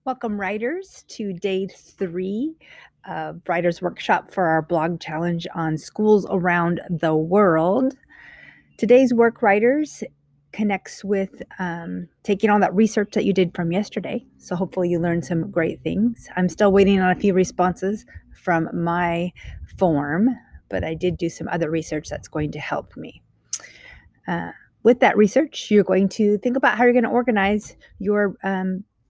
Welcome, writers, to day 3 of Writers Workshop for our blog challenge on schools around the world. Today's work, writers, connects with taking all that research that you did from yesterday. So hopefully you learned some great things. I'm still waiting on a few responses from my form, but I did do some other research that's going to help me. With that research, you're going to think about how you're going to organize your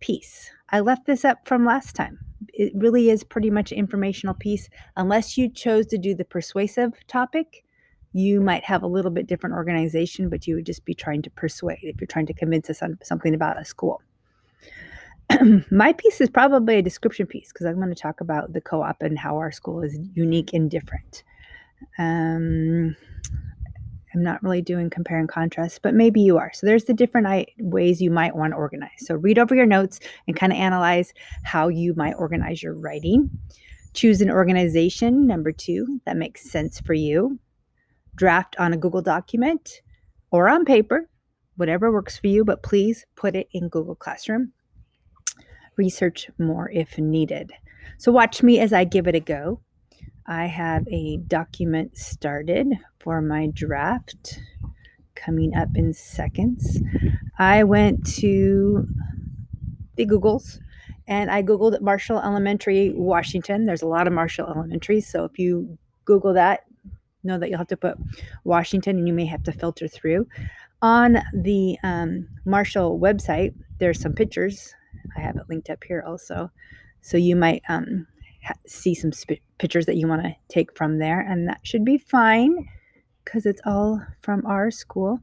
piece. I left this up from last time. It really is pretty much an informational piece. Unless you chose to do the persuasive topic, you might have a little bit different organization, but you would just be trying to persuade if you're trying to convince us on something about a school. My piece is probably a description piece because I'm going to talk about the co-op and how our school is unique and different. I'm not really doing compare and contrast, but maybe you are. So there's the different ways you might want to organize. So read over your notes and kind of analyze how you might organize your writing. Choose an organization, number 2, that makes sense for you. Draft on a Google document or on paper, whatever works for you, but please put it in Google Classroom. Research more if needed. So watch me as I give it a go. I have a document started for my draft coming up in seconds. I went to the Googles and I Googled Marshall Elementary, Washington. There's a lot of Marshall Elementaries. So if you Google that, know that you'll have to put Washington and you may have to filter through. On the Marshall website, there's some pictures. I have it linked up here also. So you might see some pictures that you want to take from there, and that should be fine because it's all from our school.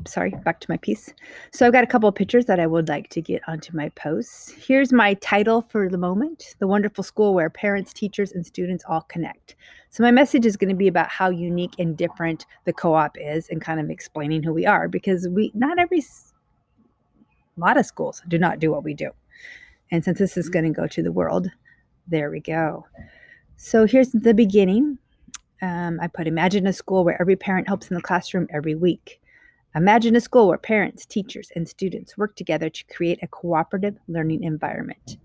Sorry, back to my piece. So I've got a couple of pictures that I would like to get onto my posts. Here's my title for the moment: The Wonderful School Where Parents, Teachers, and Students All Connect. So my message is going to be about how unique and different the co-op is and kind of explaining who we are, because a lot of schools do not do what we do. And since this is going to go to the world, there we go. So here's the beginning. I put, imagine a school where every parent helps in the classroom every week. Imagine a school where parents, teachers, and students work together to create a cooperative learning environment.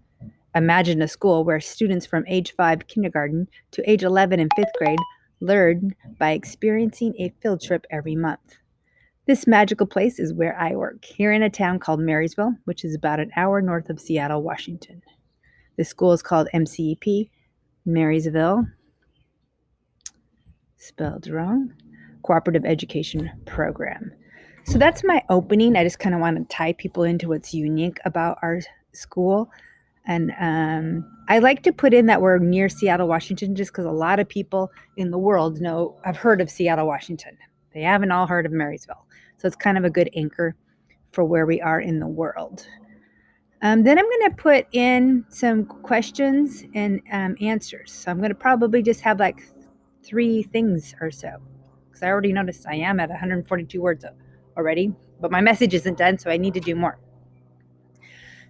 Imagine a school where students from age 5 kindergarten to age 11 in 5th grade learn by experiencing a field trip every month. This magical place is where I work, here in a town called Marysville, which is about an hour north of Seattle, Washington. The school is called MCEP, Marysville, spelled wrong, Cooperative Education Program. So that's my opening. I just kind of want to tie people into what's unique about our school. And I like to put in that we're near Seattle, Washington, just because a lot of people in the world have heard of Seattle, Washington. They haven't all heard of Marysville. So it's kind of a good anchor for where we are in the world. Then I'm going to put in some questions and answers. So I'm going to probably just have like 3 things or so, because I already noticed I am at 142 words already, but my message isn't done, so I need to do more.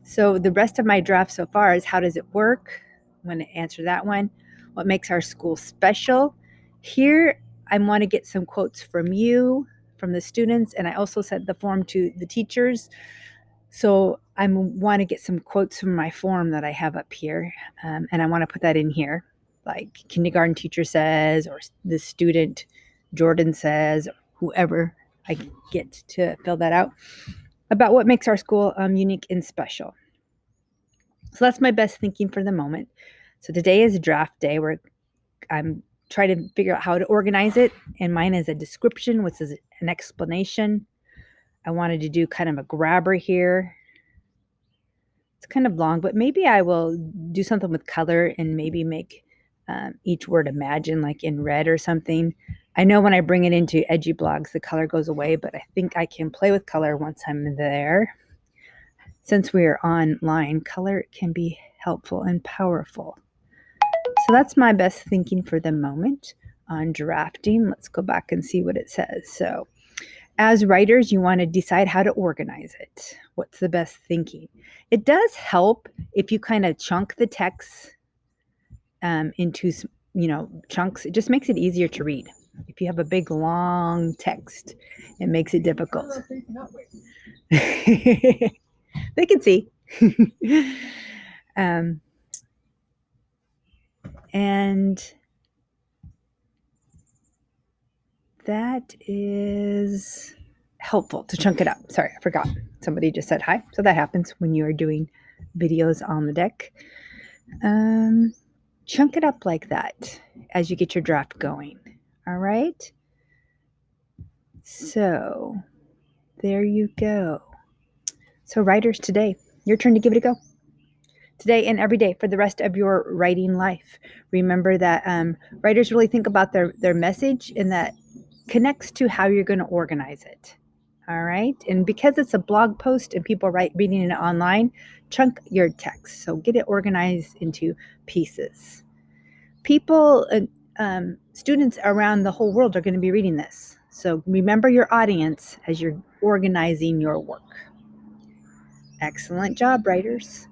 So the rest of my draft so far is, how does it work? I'm going to answer that one. What makes our school special? Here, I want to get some quotes from you, from the students, and I also sent the form to the teachers. So I want to get some quotes from my form that I have up here, and I want to put that in here, like kindergarten teacher says, or the student Jordan says, whoever I get to fill that out, about what makes our school unique and special. So that's my best thinking for the moment. So today is draft day where I'm trying to figure out how to organize it, and mine is a description, which is an explanation. I wanted to do kind of a grabber here. It's kind of long, but maybe I will do something with color and maybe make each word imagine, like in red or something. I know when I bring it into EduBlogs, the color goes away, but I think I can play with color once I'm there. Since we are online, color can be helpful and powerful. So that's my best thinking for the moment on drafting. Let's go back and see what it says. So as writers, you want to decide how to organize it. What's the best thinking? It does help if you kind of chunk the text into, chunks. It just makes it easier to read. If you have a big, the They can see. And that is helpful to chunk it up. Sorry, I forgot. Somebody just said hi. So that happens when you are doing videos on the deck. Chunk it up like that as you get your draft going. All right. So there you go. So, writers, today, your turn to give it a go. Today and every day for the rest of your writing life. Remember that writers really think about their message, and that connects to how you're going to organize it. All right. And because it's a blog post and people reading it online, chunk your text. So get it organized into pieces. People, students around the whole world are going to be reading this. So remember your audience as you're organizing your work. Excellent job, writers.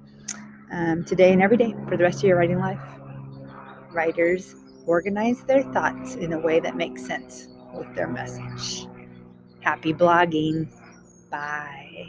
Today and every day for the rest of your writing life. Writers organize their thoughts in a way that makes sense with their message. Happy blogging. Bye.